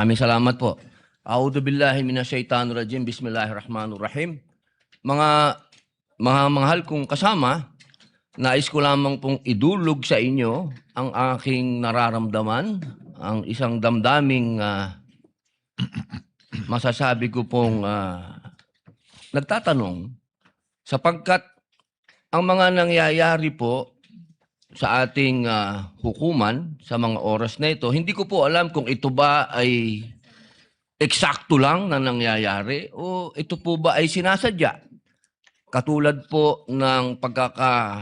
Aming salamat po. A'udhu billahi minasyaitanir rajim. Bismillahirrahmanirrahim. Mga mahal kong kasama, nais ko lamang pong idulog sa inyo ang aking nararamdaman, ang isang damdaming masasabi ko pong nagtatanong, sapagkat ang mga nangyayari po sa ating hukuman sa mga oras na ito, hindi ko po alam kung ito ba ay eksakto lang na nangyayari o ito po ba ay sinasadya. Katulad po ng pagkakakulong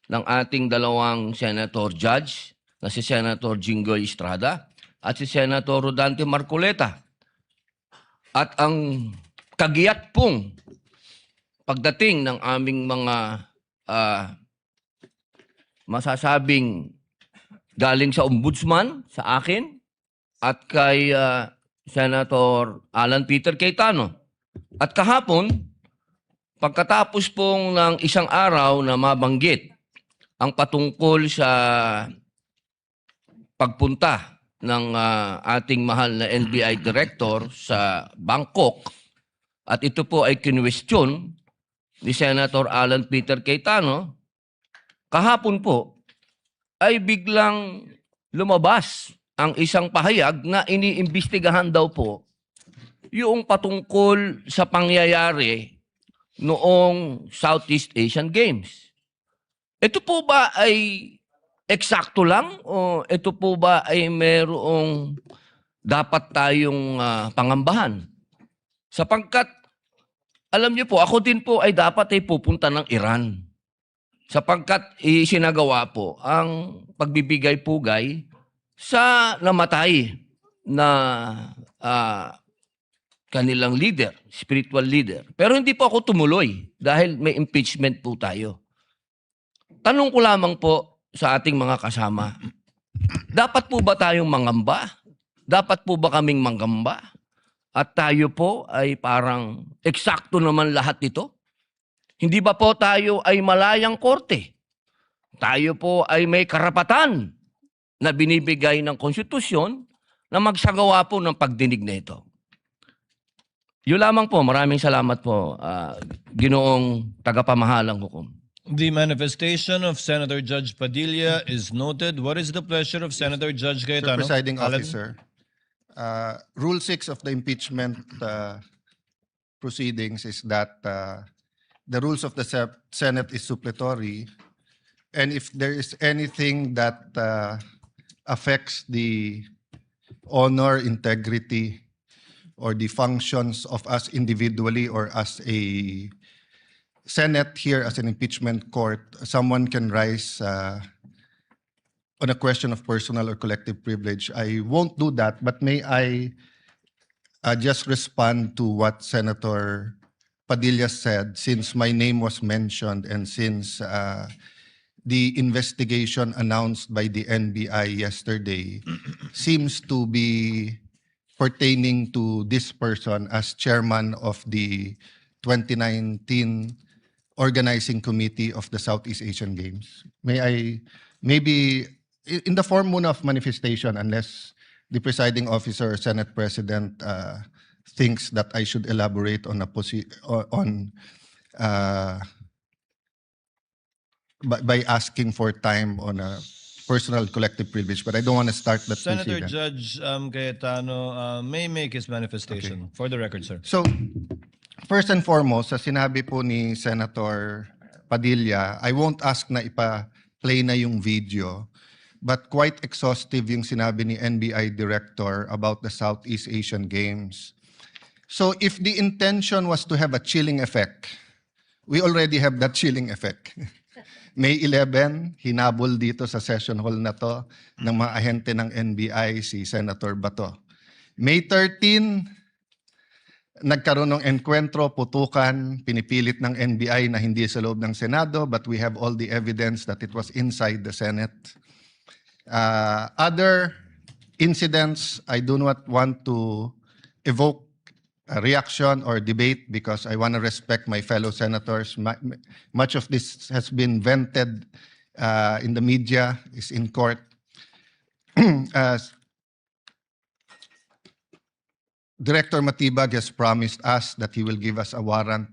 ng ating dalawang senator judge na si Senator Jinggoy Estrada at si Senator Rodante Marcoleta. At ang kagiyat pong pagdating ng aming mga masasabing galing sa ombudsman, sa akin, at kay Senator Alan Peter Cayetano. At kahapon, pagkatapos pong ng isang araw na mabanggit ang patungkol sa pagpunta ng ating mahal na NBI Director sa Bangkok, at ito po ay kinwestiyon ni Senator Alan Peter Cayetano, kahapon po ay biglang lumabas ang isang pahayag na iniimbestigahan daw po yung patungkol sa pangyayari noong Southeast Asian Games. Ito po ba ay eksakto lang o ito po ba ay merong dapat tayong pangambahan? Sapagkat alam niyo po, ako din po ay dapat ay pupunta ng Iran. Sapagkat isinagawa po ang pagbibigay-pugay sa namatay na kanilang leader, spiritual leader. Pero hindi po ako tumuloy dahil may impeachment po tayo. Tanong ko lamang po sa ating mga kasama, dapat po ba tayong mangamba? Dapat po ba kaming manggamba? At tayo po ay parang eksakto naman lahat ito? Hindi ba po tayo ay malayang korte? Tayo po ay may karapatan na binibigay ng konstitusyon na magsagawa po ng pagdinig na ito. Yun lamang po. Maraming salamat po, Ginoong tagapamahalang hukom. The manifestation of Senator Judge Padilla is noted. What is the pleasure of Senator Judge Mr. Cayetano? Presiding Alan? Officer, Rule 6 of the impeachment proceedings is that the rules of the Senate is suppletory, and if there is anything that affects the honor, integrity, or the functions of us individually or as a Senate here as an impeachment court, someone can rise on a question of personal or collective privilege. I won't do that, but may I just respond to what Senator Padilla said, since my name was mentioned and since the investigation announced by the NBI yesterday seems to be pertaining to this person as chairman of the 2019 Organizing Committee of the Southeast Asian Games. May I, maybe in the form muna of manifestation, unless the presiding officer or Senate President thinks that I should elaborate on by asking for time on a personal collective privilege, but I don't want to start that Senator precedent. Judge Cayetano may make his manifestation. For the record, sir. So, first and foremost, sa sinabi po ni Senator Padilla, I won't ask na ipa-play na yung video, but quite exhaustive yung sinabi ni NBI Director about the Southeast Asian Games. So if the intention was to have a chilling effect, we already have that chilling effect. May 11, hinabol dito sa session hall na to ng mga ahente ng NBI si Senator Bato. May 13, nagkaroon ng enkwentro, putukan, pinipilit ng NBI na hindi sa loob ng Senado, but we have all the evidence that it was inside the Senate. Other incidents, I do not want to evoke a reaction or debate because I want to respect my fellow senators. Much of this has been vented in the media, is in court. Director Matibag has promised us that he will give us a warrant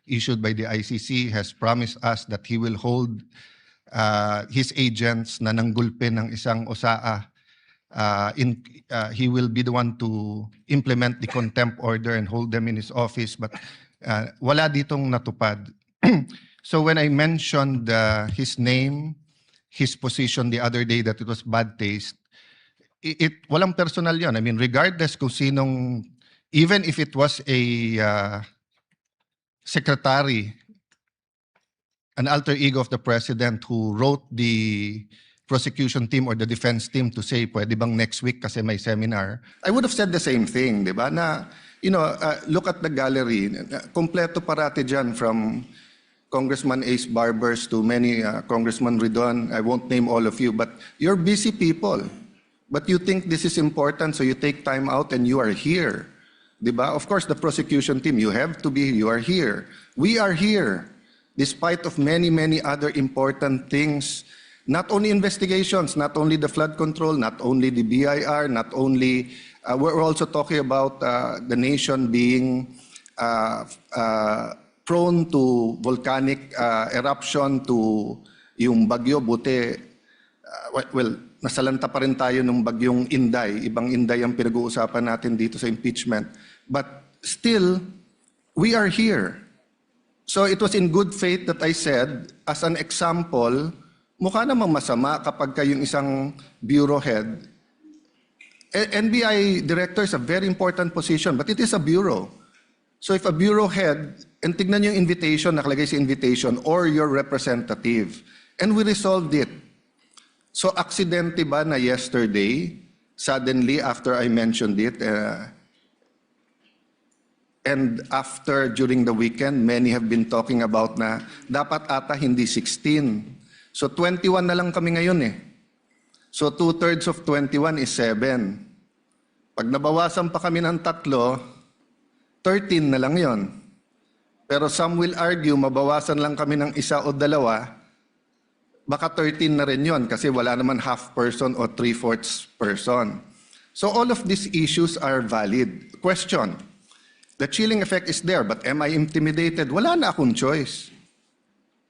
issued by the ICC, has promised us that he will hold his agents na nanggulpe ng isang OSAA. He will be the one to implement the contempt order and hold them in his office, but wala ditong natupad. So when I mentioned his name, his position the other day that it was bad taste, walang personal yon. I mean, regardless kung sinong, even if it was a secretary, an alter ego of the president who wrote the prosecution team or the defense team to say, pwede bang next week kasi may seminar, I would have said the same thing, di ba? Na, look at the gallery. Kompleto parati dyan from Congressman Ace Barbers to many Congressman Ridon. I won't name all of you, but you're busy people. But you think this is important, so you take time out and you are here. Diba? Of course, the prosecution team, you have to be, you are here. We are here, despite of many, many other important things. Not only investigations, not only the flood control, not only the BIR, not only, we're also talking about the nation being prone to volcanic eruption, to yung bagyo, buti, well, nasalanta pa rin tayo ng bagyong Inday. Ibang Inday ang pinag-uusapan natin dito sa impeachment. But still, we are here. So it was in good faith that I said, as an example, mukha namang masama kapag kayong isang bureau head. NBI director is a very important position, but it is a bureau. So if a bureau head, and tignan yung invitation, nakalagay sa invitation, or your representative, and we resolved it. So aksidente ba na yesterday, suddenly after I mentioned it, and after during the weekend, many have been talking about na dapat ata hindi 16. So 21 na lang kami ngayon eh. So 2/3 of 21 is 7. Pag nabawasan pa kami ng 3, 13 na lang yon. Pero some will argue, mabawasan lang kami ng 1 o 2, baka 13 na rin yon kasi wala naman half person o 3/4 person. So all of these issues are valid. Question, the chilling effect is there, but am I intimidated? Wala na akong choice.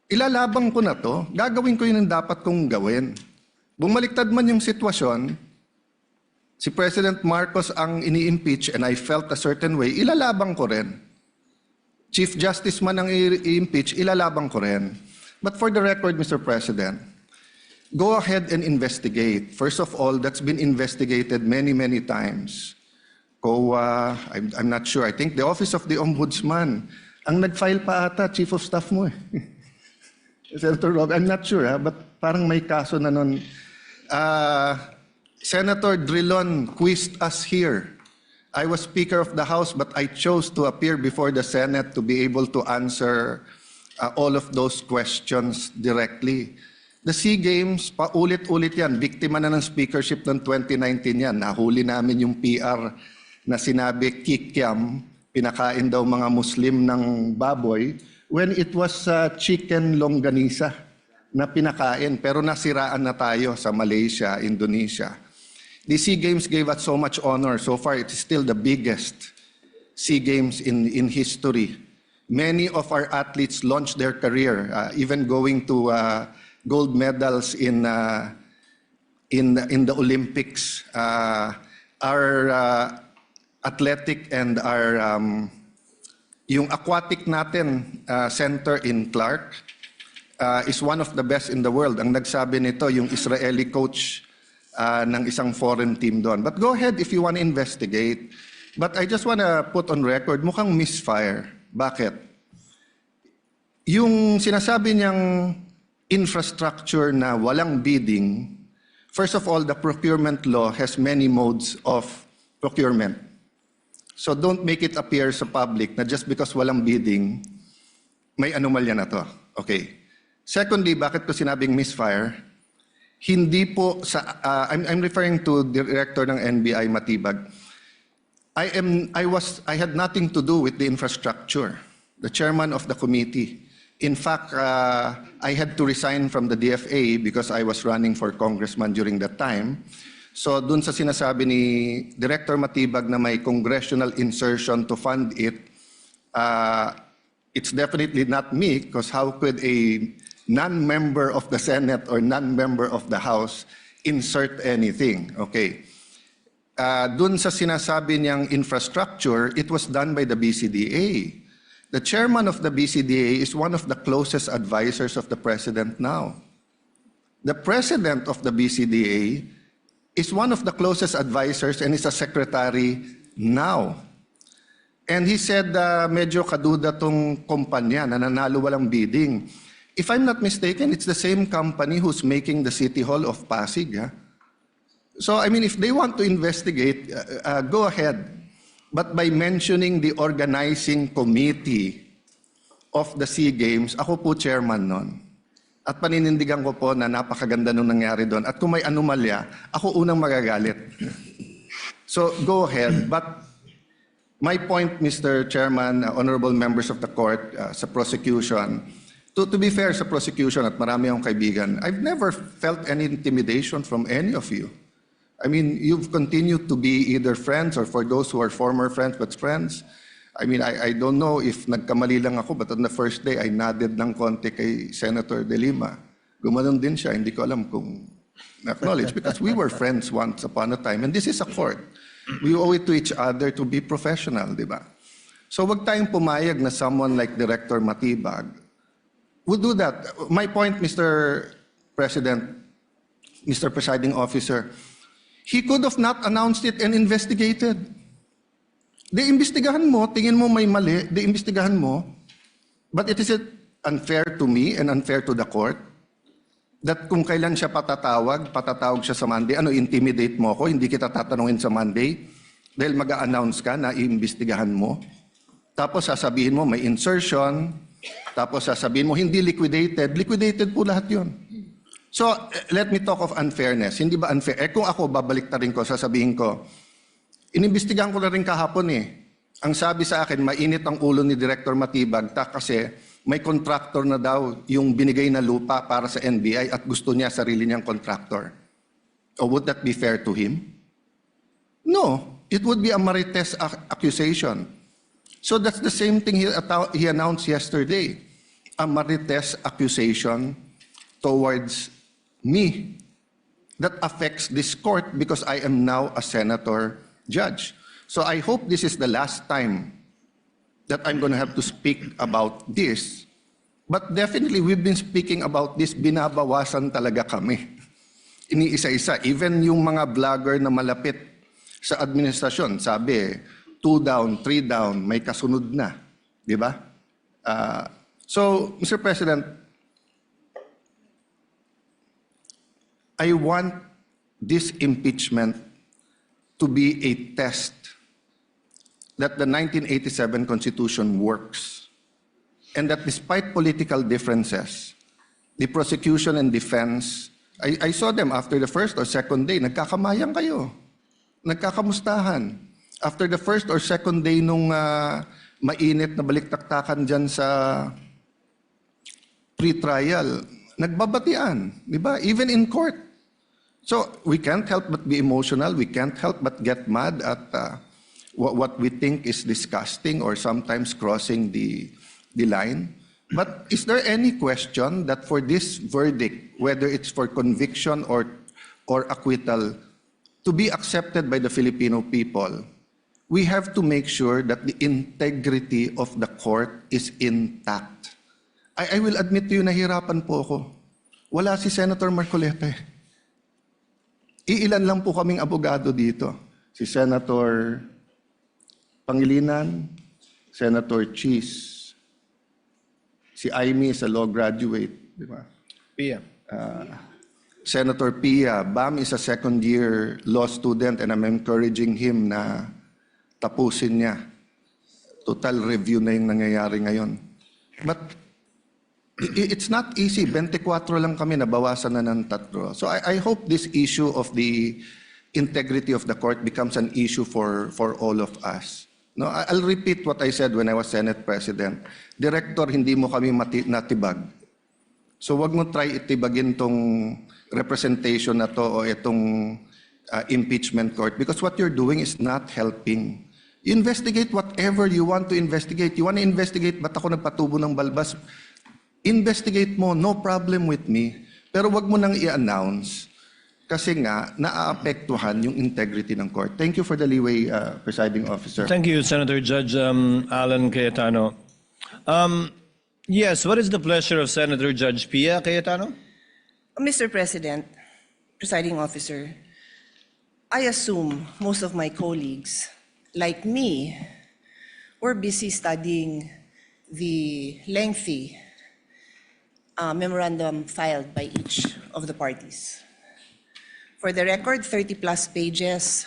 Ilalabang ko na to, gagawin ko yun ang dapat kong gawin. Bumaliktad man yung sitwasyon, si President Marcos ang ini-impeach and I felt a certain way, ilalabang ko rin. Chief Justice man ang i-impeach, ilalabang ko rin. But for the record, Mr. President, go ahead and investigate. First of all, that's been investigated many, many times. COA, I'm not sure. I think the Office of the Ombudsman, ang nag-file pa ata, Chief of Staff mo eh. Senator Rob, I'm not sure but parang may kaso na nun. Senator Drilon quizzed us here. I was Speaker of the House, but I chose to appear before the Senate to be able to answer all of those questions directly. The SEA Games, paulit-ulit yan. Biktima na ng speakership ng 2019 yan. Nahuli namin yung PR na sinabi kikiam, pinakain daw mga Muslim ng baboy, when it was chicken longganisa na pinakain. Pero nasiraan na tayo sa Malaysia, Indonesia. The SEA Games gave us so much honor. So far, it is still the biggest SEA Games in history. Many of our athletes launched their career, even going to gold medals in the Olympics. Our athletic and our yung aquatic natin center in Clark is one of the best in the world. Ang nagsabi nito yung Israeli coach ng isang foreign team doon. But go ahead if you want to investigate. But I just want to put on record, mukhang misfire. Bakit? Yung sinasabi niyang infrastructure na walang bidding, first of all, the procurement law has many modes of procurement. So don't make it appear sa public na just because walang bidding, may anomalya na to. Okay. Secondly, bakit ko sinabing misfire? Hindi po sa I'm referring to Director ng NBI Matibag. I had nothing to do with the infrastructure. The chairman of the committee. In fact, I had to resign from the DFA because I was running for congressman during that time. So dun sa sinasabi ni Director Matibag na may congressional insertion to fund it, it's definitely not me, because how could a non-member of the Senate or non-member of the House insert anything? Okay. Dun sa sinasabi niyang infrastructure, it was done by the BCDA. The chairman of the BCDA is one of the closest advisors of the president now. The president of the BCDA is one of the closest advisors and is a secretary now. And he said medyo kaduda tong kumpanya na nanalo walang bidding. If I'm not mistaken, it's the same company who's making the City Hall of Pasig. Ha? So, I mean, if they want to investigate, go ahead. But by mentioning the organizing committee of the SEA Games, ako po chairman nun. At paninindigan ko po na napakaganda nung nangyari doon. At kung may anomalya, ako unang magagalit. So, go ahead. But my point, Mr. Chairman, honorable members of the court, sa prosecution, to be fair sa prosecution at marami akong kaibigan, I've never felt any intimidation from any of you. I mean, you've continued to be either friends or for those who are former friends but friends. I mean, I don't know if nagkamali lang ako, but on the first day, I nodded ng konti kay Senator De Lima. Gumanon din siya, hindi ko alam kung na-acknowledge, because we were friends once upon a time, and this is a court. We owe it to each other to be professional, di ba? So wag tayong pumayag na someone like Director Matibag would do that. My point, Mr. President, Mr. Presiding Officer, he could have not announced it and investigated. Imbestigahan mo, tingin mo may mali, imbestigahan mo. But it is unfair to me and unfair to the court that kung kailan siya patatawag siya sa Monday, intimidate mo ako, hindi kita tatanungin sa Monday dahil mag-a-announce ka na iimbestigahan mo. Tapos sasabihin mo may insertion, tapos sasabihin mo hindi liquidated po lahat yun. So, let me talk of unfairness. Hindi ba unfair? Kung ako, babalik ta rin ko, sasabihin ko, inimbestigahan ko na rin kahapon eh. Ang sabi sa akin, mainit ang ulo ni Director Matibag kasi may contractor na daw yung binigay na lupa para sa NBI at gusto niya sarili niyang contractor. Or would that be fair to him? No. It would be a marites accusation. So that's the same thing he announced yesterday. A marites accusation towards me that affects this court because I am now a senator judge. So I hope this is the last time that I'm going to have to speak about this. But definitely, we've been speaking about this, binabawasan talaga kami. Iniisa-isa. Even yung mga vlogger na malapit sa administrasyon, sabi, 2 down, 3 down, may kasunod na. Di ba? So, Mr. President, I want this impeachment to be a test that the 1987 Constitution works, and that despite political differences, the prosecution and defense, I saw them after the first or second day, nagkakamayang kayo, nagkakamustahan. After the first or second day nung mainit na baliktaktakan dyan sa pre-trial, nagbabatian, di ba? Even in court. So we can't help but be emotional. We can't help but get mad at what we think is disgusting or sometimes crossing the line. But is there any question that for this verdict, whether it's for conviction or acquittal, to be accepted by the Filipino people, we have to make sure that the integrity of the court is intact. I will admit to you, nahirapan po ako. Wala si Senator Marcoleta. Iilan lang po kaming abogado dito. Si Senator Pangilinan, Senator Cheese, si Aimee is a law graduate, di ba? Pia. Senator Pia, Bam is a second-year law student and I'm encouraging him na tapusin niya. Total review na yung nangyayari ngayon. But it's not easy. 24 lang kami, nabawasan na ng 3. So I hope this issue of the integrity of the court becomes an issue for all of us. No, I'll repeat what I said when I was Senate President. Director, hindi mo kami natibag. So wag mo try itibagin tong representation na to o itong impeachment court because what you're doing is not helping. You investigate whatever you want to investigate. You want to investigate ba't ako nagpatubo ng balbas? Investigate mo, no problem with me. Pero wag mo nang i-announce kasi nga naaapektuhan yung integrity ng court. Thank you for the leeway, Presiding Officer. Thank you, Senator Judge Alan Cayetano. Yes, what is the pleasure of Senator Judge Pia Cayetano? Mr. President, Presiding Officer, I assume most of my colleagues, like me, were busy studying the lengthy memorandum filed by each of the parties. For the record, 30+ pages,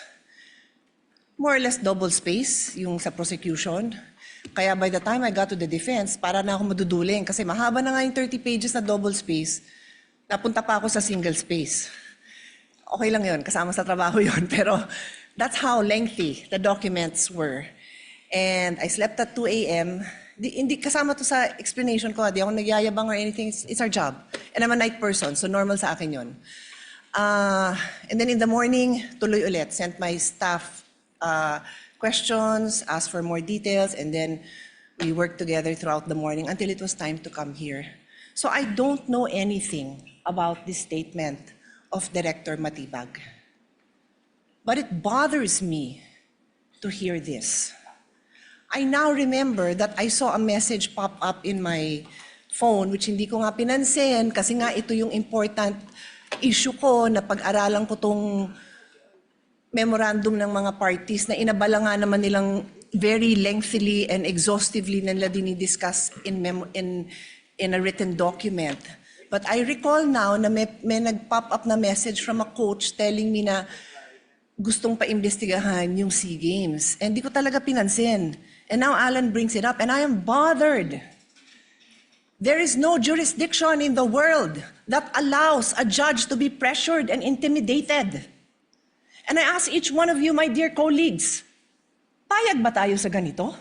more or less double space yung sa prosecution. Kaya by the time I got to the defense, para na ako maduduling kasi mahaba na nga yung 30 pages na double space, napunta pa ako sa single space. Okay lang yun, kasama sa trabaho yun, pero that's how lengthy the documents were. And I slept at 2 a.m. Hindi kasama to sa explanation ko, di ako nagyayabang or anything, it's our job. And I'm a night person, so normal sa akin yun. And then in the morning, tuloy ulit, sent my staff questions, asked for more details, and then we worked together throughout the morning until it was time to come here. So I don't know anything about this statement of Director Matibag. But it bothers me to hear this. I now remember that I saw a message pop up in my phone which hindi ko nga pinansin kasi nga ito yung important issue ko na pag-aralan ko tong memorandum ng mga parties na inabala nga naman nilang very lengthily and exhaustively nila dinidiscuss in a written document. But I recall now na may nag-pop up na message from a coach telling me na gustong pa-imbestigahan yung SEA Games. And di ko talaga pinansin. And now Alan brings it up and I am bothered. There is no jurisdiction in the world that allows a judge to be pressured and intimidated. And I ask each one of you, my dear colleagues, payag ba tayo sa ganito?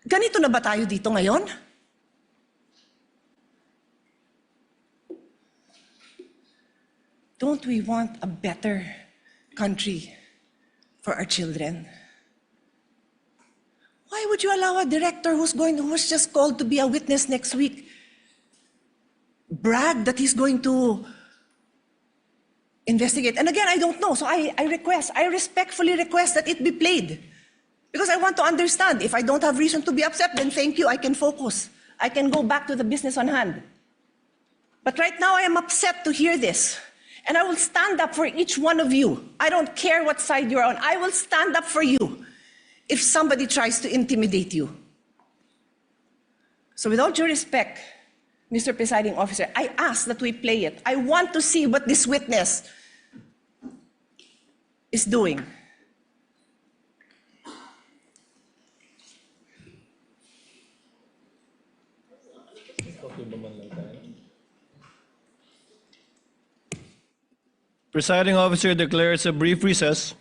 Ganito na ba tayo dito ngayon? Don't we want a better country for our children? Why would you allow a director who's just called to be a witness next week brag that he's going to investigate? And again, I don't know, so I respectfully request that it be played. Because I want to understand. If I don't have reason to be upset, then thank you, I can focus. I can go back to the business on hand. But right now, I am upset to hear this. And I will stand up for each one of you. I don't care what side you're on. I will stand up for you if somebody tries to intimidate you. So with all due respect, Mr. Presiding Officer, I ask that we play it. I want to see what this witness is doing. Presiding Officer declares a brief recess.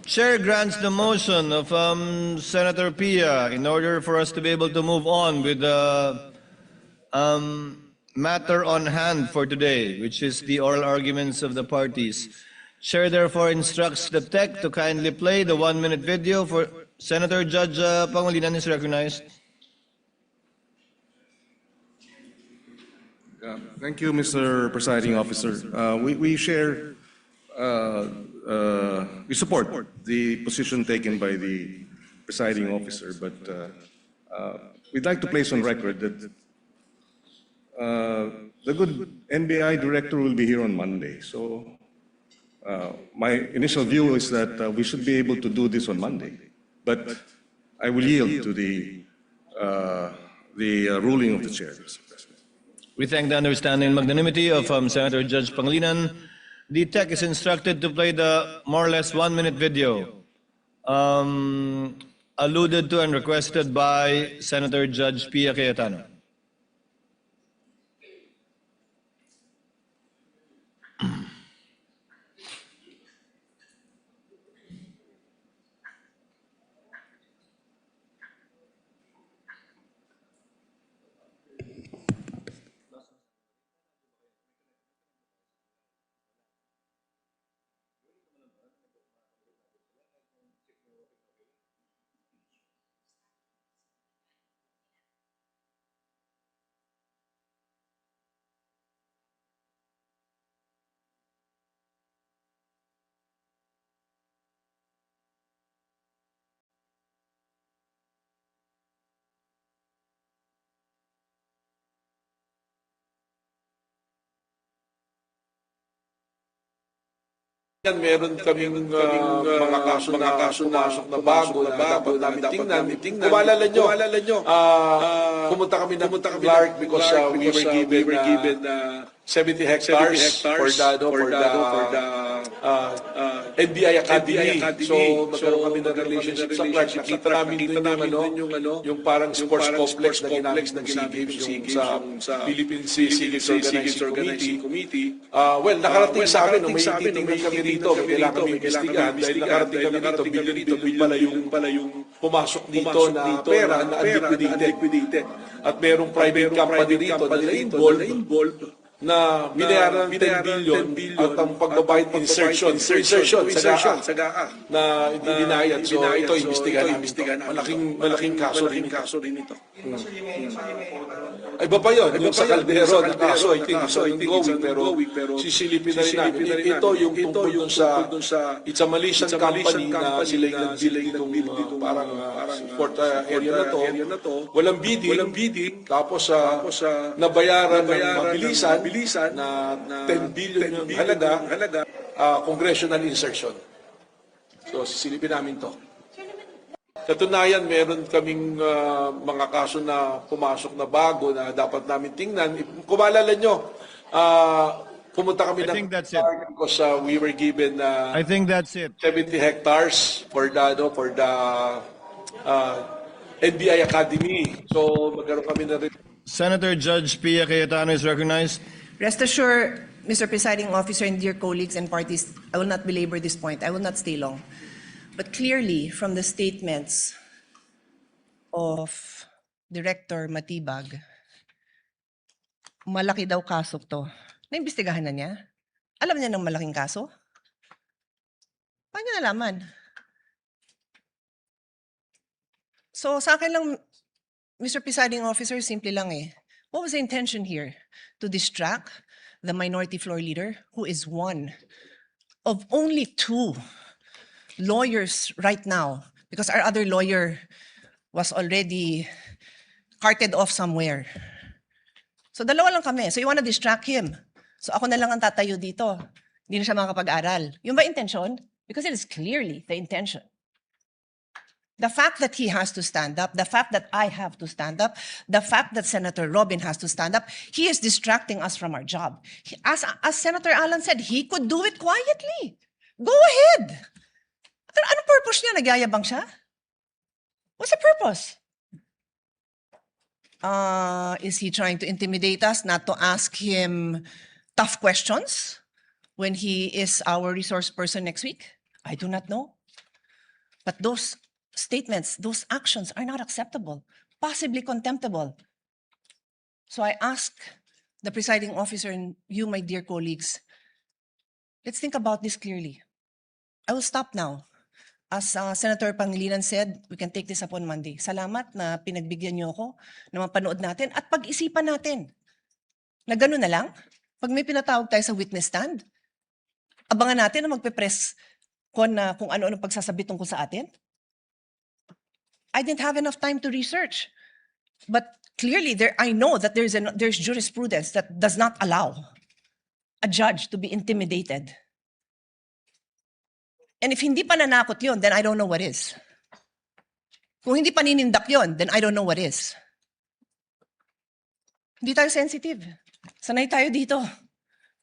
Chair grants the motion of Senator Pia in order for us to be able to move on with the matter on hand for today, which is the oral arguments of the parties. Chair therefore instructs the tech to kindly play the 1-minute video for Senator Judge Pangilinan is recognized. Thank you, Mr. Presiding Officer. We share, we support the position taken by the presiding officer, but we'd like to place on record that the good NBI director will be here on Monday. So my initial view is that we should be able to do this on Monday, but I will yield to the ruling of the chair, Mr. President. We thank the understanding and magnanimity of Senator Judge Pangilinan. The tech is instructed to play the more or less 1-minute video alluded to and requested by Senator Judge Pia Cayetano. Yan, meron kaming mga kaso na pumasok na bago na dapat namin tingnan. Kumalala nyo, pumunta kami ng Clark because we were given 70 hectares for the NBI Academy. So magkaroon kami ng relationship sa Clark. Nakita namin din yung parang sports complex na ginamit ng SEA Games sa Philippine Sea Games Organizing Committee. Well, nakarating sa amin, may titingnan kami dito, kailangan kami investigahan dahil nakarating kami dito, billion pala yung pumasok dito na pera na unliquidated. At merong private company dito na na-involved na binayaran ng 10 billion at ang pagbabayad insertion sa GAA na hindi binayad. So ito, imbestigahan. Malaking kaso rin ito. Ay, iba pa yun. Yung sa Caldero na kaso, I think, so ongoing, pero sisilipin na rin namin. Ito yung tungkol dun sa it's a Malaysian company na sila yung nag-build ditong parang sport area na to. Walang bidding. Tapos nabayaran ng mabilisan na 10 billion yung halaga, congressional insertion. So, sisilipin namin to. Katunayan, meron kaming mga kaso na pumasok na bago na dapat namin tingnan. Kung maalala nyo, pumunta kami I think that's it. because we were given I think that's it. 70 hectares for the NBI Academy. So, magkaroon kami na rin. Senator Judge Pia Cayetano is recognized. Rest assured, Mr. Presiding Officer and dear colleagues and parties, I will not belabor this point. I will not stay long. But clearly, from the statements of Director Matibag, malaki daw kaso to. Naimbestigahan na niya? Alam niya ng malaking kaso? Paano niya nalaman? So sa akin lang, Mr. Presiding Officer, simple lang eh. What was the intention here? To distract the minority floor leader, who is one of only 2 lawyers right now, because our other lawyer was already carted off somewhere. So dalawa lang kami. So you want to distract him. So ako na lang ang tatayo dito. Hindi na siya makakapag-aral. Yung ba intention? Because it is clearly the intention. The fact that he has to stand up, the fact that I have to stand up, the fact that Senator Robin has to stand up, he is distracting us from our job. As Senator Alan said, he could do it quietly. Go ahead. Anong purpose niya? Nagyayabang siya? What's the purpose? Is he trying to intimidate us not to ask him tough questions when he is our resource person next week? I do not know. But those statements, those actions are not acceptable, possibly contemptible. So I ask the presiding officer and you, my dear colleagues, let's think about this clearly. I will stop now. As Senator Pangilinan said, we can take this up on Monday. Salamat na pinagbigyan niyo ako na mapanood natin at pag-isipan natin. Na gano'n na lang? Pag may pinatawag tayo sa witness stand, abangan natin na magpe-press con na kung ano-ano pagsasabi tungkol sa atin? I didn't have enough time to research. But clearly, I know that there's jurisprudence that does not allow a judge to be intimidated. And if hindi pa nanakot yun, then I don't know what is. Kung hindi pa ninindak yun, then I don't know what is. Hindi tayo sensitive. Sanay tayo dito.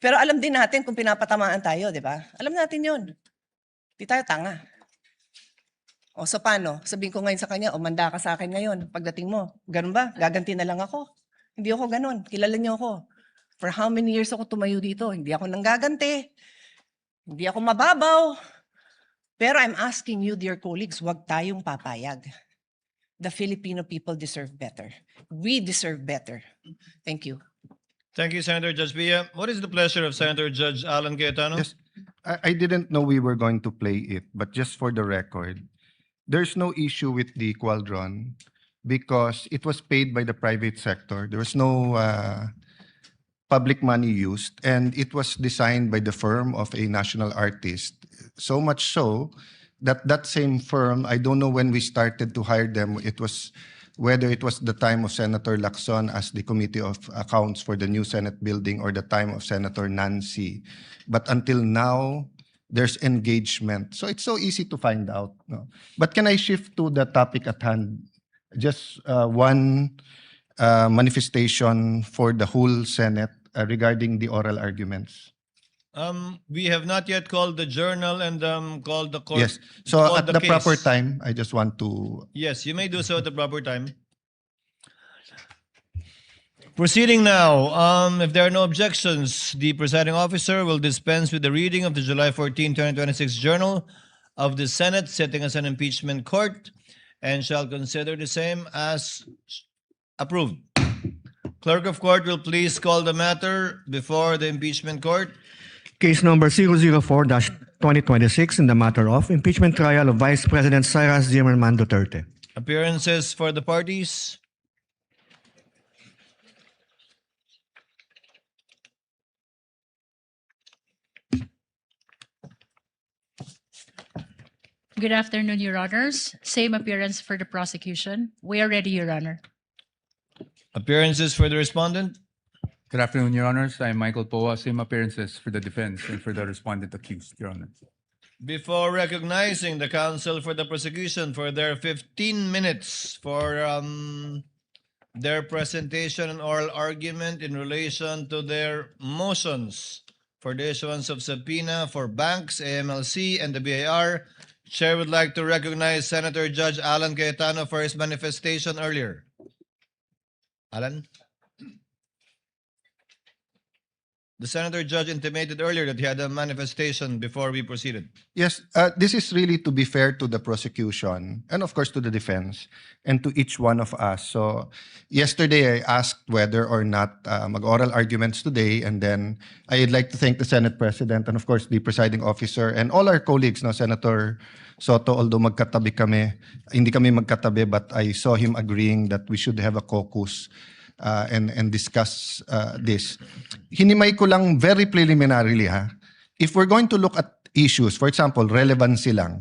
Pero alam din natin kung pinapatamaan tayo, di ba? Alam natin yun. Hindi tayo tanga. O so paano? Sabihin ko ngayon sa kanya, o manda ka sa akin ngayon, pagdating mo. Ganun ba? Gaganti na lang ako. Hindi ako ganun. Kilala niyo ako. For how many years ako tumayo dito? Hindi ako nanggaganti. Hindi ako mababaw. Pero I'm asking you, dear colleagues, wag tayong papayag. The Filipino people deserve better. We deserve better. Thank you. Thank you, Senator Judge Villa. What is the pleasure of Senator Judge Alan Cayetano? Yes, I didn't know we were going to play it, but just for the record, there's no issue with the Qualdron because it was paid by the private sector. There was no public money used, and it was designed by the firm of a national artist. So much so that that same firm, I don't know when we started to hire them, whether it was the time of Senator Lacson as the Committee of Accounts for the new Senate building or the time of Senator Nancy. But until now, there's engagement. So it's so easy to find out. No? But can I shift to the topic at hand? Just one manifestation for the whole Senate regarding the oral arguments. We have not yet called the journal and called the court. Yes. So called at the proper case. time, I just want to. Yes, you may do so at the proper time. Proceeding now, if there are no objections, the presiding officer will dispense with the reading of the July 14, 2026 Journal of the Senate, sitting as an impeachment court, and shall consider the same as approved. Clerk of court will please call the matter before the impeachment court. Case number 004-2026 in the matter of impeachment trial of Vice President Cyrus Zimmerman Duterte. Appearances for the parties. Good afternoon, Your Honors. Same appearance for the prosecution. We are ready, Your Honor. Appearances for the respondent. Good afternoon, Your Honors. I'm Michael Poa. Same appearances for the defense and for the respondent accused, Your Honor. Before recognizing the counsel for the prosecution for their 15 minutes for their presentation and oral argument in relation to their motions for the issuance of subpoena for banks, AMLC, and the BIR, Chair would like to recognize Senator Judge Alan Cayetano for his manifestation earlier. Alan? The Senator Judge intimated earlier that he had a manifestation before we proceeded. Yes, this is really to be fair to the prosecution and of course to the defense and to each one of us. So yesterday I asked whether or not mag-oral arguments today, and then I'd like to thank the Senate President and of course the presiding officer and all our colleagues, no, Senator Soto, although magkatabi kami, hindi kami magkatabi, but I saw him agreeing that we should have a caucus and discuss this. Hinimay ko lang very preliminarily, ha. If we're going to look at issues, for example, relevancy lang,